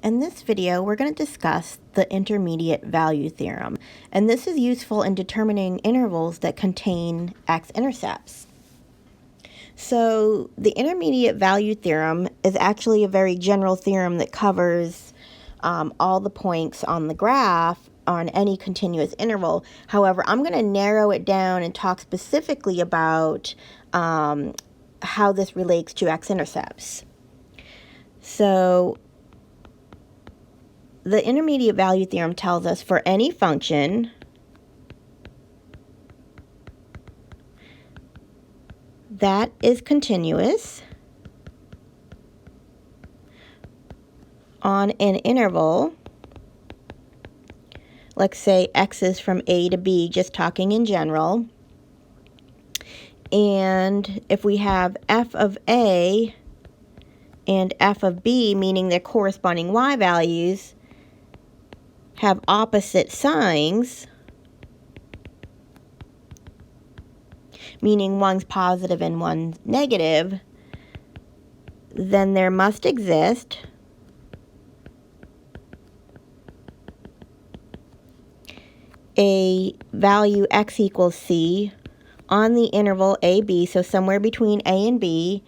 In this video, we're going to discuss the intermediate value theorem, and this is useful in determining intervals that contain x-intercepts. So the intermediate value theorem is actually a very general theorem that covers all the points on the graph on any continuous interval. However, I'm going to narrow it down and talk specifically about how this relates to x-intercepts. So the intermediate value theorem tells us for any function that is continuous on an interval, let's say x is from a to b, just talking in general, and if we have f of a and f of b, meaning their corresponding y values, have opposite signs, meaning one's positive and one's negative, then there must exist a value x equals c on the interval ab, so somewhere between a and b,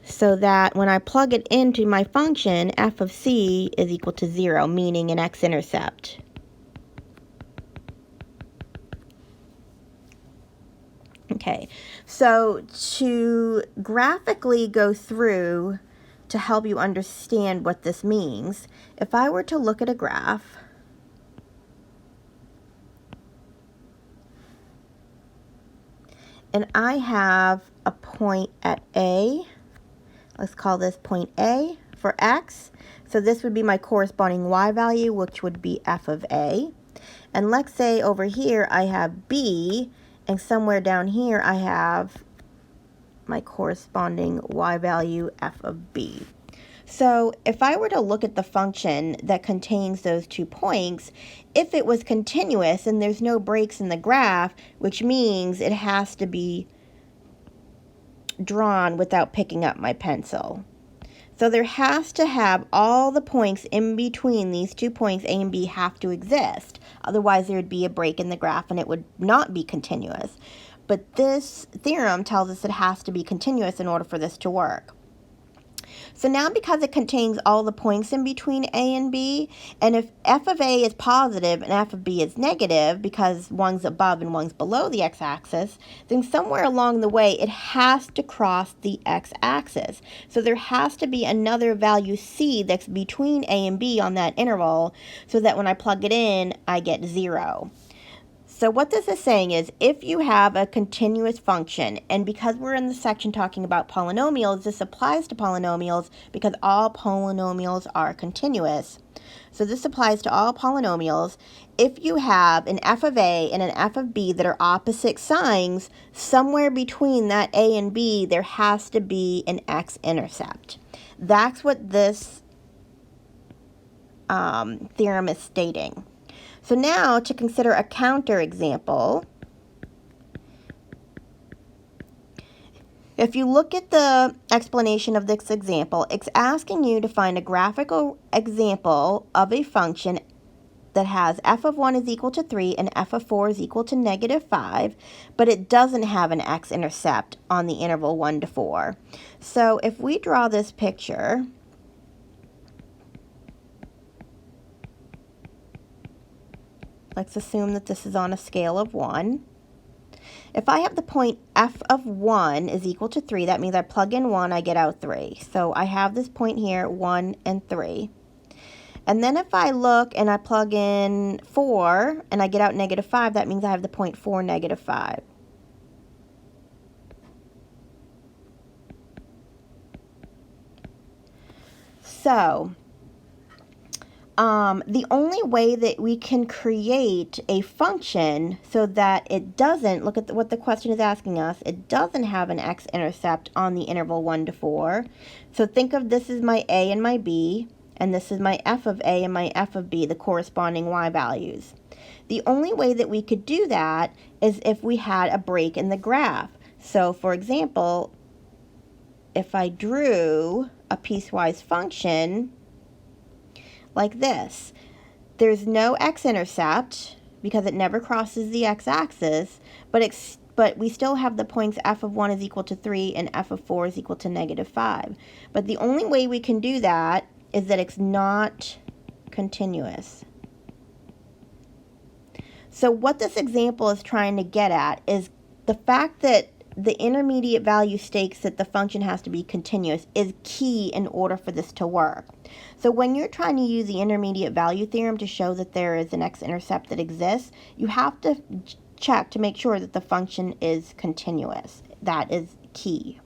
so that when I plug it into my function, f of c is equal to 0, meaning an x-intercept. Okay, so to graphically go through to help you understand what this means, if I were to look at a graph, and I have a point at A, let's call this point A for x. So this would be my corresponding y value, which would be f of a. And let's say over here I have B, and somewhere down here I have my corresponding y value, f of b. So if I were to look at the function that contains those 2 points, if it was continuous and there's no breaks in the graph, which means it has to be drawn without picking up my pencil. So there has to have all the points in between these 2 points, A and B, have to exist. Otherwise there would be a break in the graph and it would not be continuous. But this theorem tells us it has to be continuous in order for this to work. So now because it contains all the points in between A and B, and if f of A is positive and f of B is negative, because one's above and one's below the x-axis, then somewhere along the way it has to cross the x-axis. So there has to be another value c that's between A and B on that interval, so that when I plug it in, I get 0. So what this is saying is, if you have a continuous function, and because we're in the section talking about polynomials, this applies to polynomials because all polynomials are continuous. So this applies to all polynomials. If you have an f of a and an f of b that are opposite signs, somewhere between that a and b, there has to be an x-intercept. That's what this theorem is stating. So now to consider a counter example, if you look at the explanation of this example, it's asking you to find a graphical example of a function that has f of 1 is equal to 3 and f of 4 is equal to negative 5, but it doesn't have an x-intercept on the interval 1 to 4. So if we draw this picture, let's assume that this is on a scale of 1. If I have the point f of 1 is equal to 3, that means I plug in 1, I get out 3. So I have this point here, 1 and 3. And then if I look and I plug in 4 and I get out negative 5, that means I have the point 4, negative 5. So the only way that we can create a function so that it doesn't, look at what the question is asking us, it doesn't have an x-intercept on the interval 1 to 4. So think of this as my a and my b, and this is my f of a and my f of b, the corresponding y values. The only way that we could do that is if we had a break in the graph. So for example, if I drew a piecewise function like this. There's no x-intercept because it never crosses the x-axis, but we still have the points f of 1 is equal to 3 and f of 4 is equal to -5. But the only way we can do that is that it's not continuous. So what this example is trying to get at is the fact that the intermediate value states that the function has to be continuous is key in order for this to work. So when you're trying to use the intermediate value theorem to show that there is an x-intercept that exists, you have to check to make sure that the function is continuous. That is key.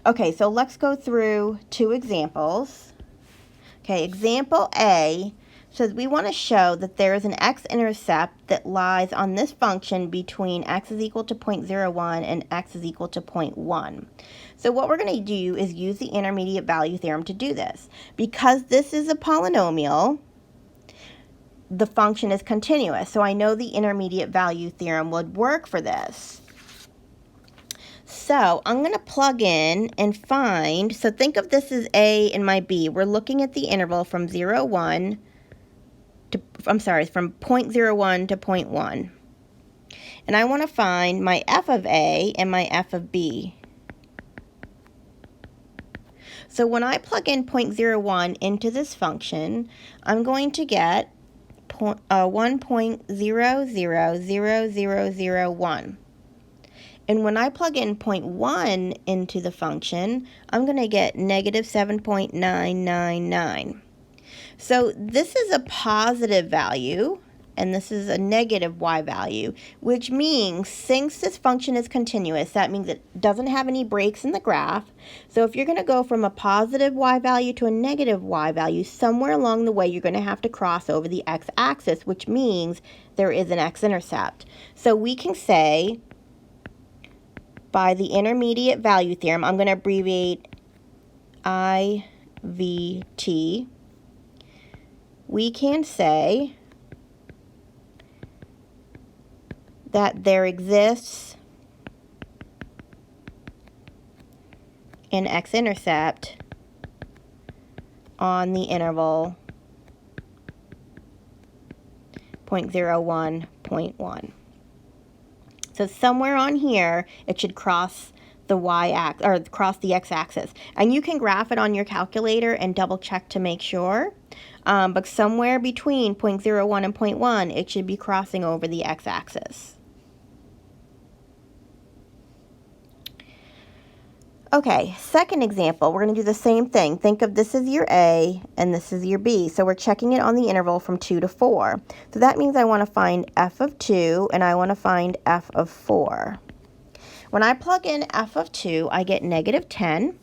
Okay, so let's go through two examples. Okay, example A says we want to show that there is an x-intercept that lies on this function between x is equal to 0.01 and x is equal to 0.1. So what we're going to do is use the intermediate value theorem to do this. Because this is a polynomial, the function is continuous. So I know the intermediate value theorem would work for this. So I'm going to plug in and find, so think of this as A and my B. We're looking at the interval from 0.01 to 0.1. And I want to find my f of A and my f of B. So when I plug in 0.01 into this function, I'm going to get 1.000001. And when I plug in 0.1 into the function, I'm going to get -7.999. So this is a positive value, and this is a negative y value, which means since this function is continuous, that means it doesn't have any breaks in the graph. So if you're going to go from a positive y value to a negative y value, somewhere along the way you're going to have to cross over the x-axis, which means there is an x-intercept. So we can say, by the intermediate value theorem, I'm going to abbreviate IVT, we can say that there exists an x-intercept on the interval 0.01, 0.1. So somewhere on here, it should cross the y-axis, or cross the x-axis. And you can graph it on your calculator and double check to make sure. But somewhere between 0.01 and 0.1, it should be crossing over the x-axis. Okay, second example, we're going to do the same thing. Think of this as your A and this is your B. So we're checking it on the interval from 2 to 4. So that means I want to find f of 2 and I want to find f of 4. When I plug in f of 2, I get -10.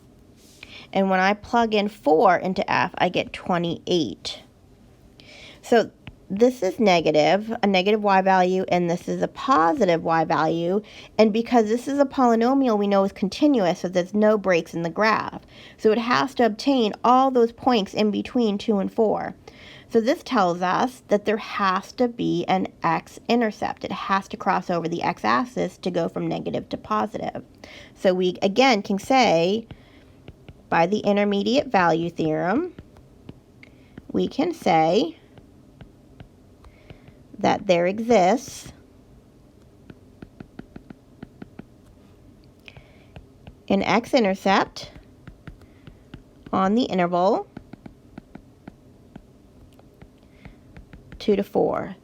And when I plug in 4 into f, I get 28. So this is negative, a negative y value, and this is a positive y value. And because this is a polynomial, we know it's continuous, so there's no breaks in the graph. So it has to obtain all those points in between 2 and 4. So this tells us that there has to be an x-intercept. It has to cross over the x-axis to go from negative to positive. So we, again, can say, by the intermediate value theorem, we can say that there exists an x-intercept on the interval 2 to 4.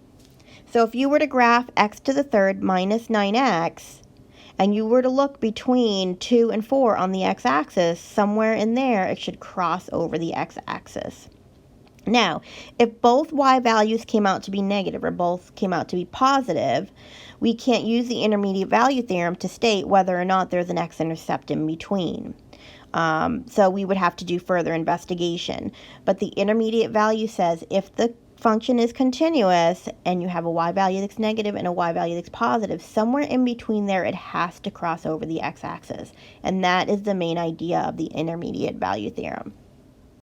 So if you were to graph x to the third minus 9x, and you were to look between 2 and 4 on the x-axis, somewhere in there it should cross over the x-axis. Now, if both y values came out to be negative or both came out to be positive, we can't use the intermediate value theorem to state whether or not there's an x-intercept in between. So we would have to do further investigation. But the intermediate value says if the function is continuous and you have a y value that's negative and a y value that's positive, somewhere in between there it has to cross over the x-axis. And that is the main idea of the intermediate value theorem.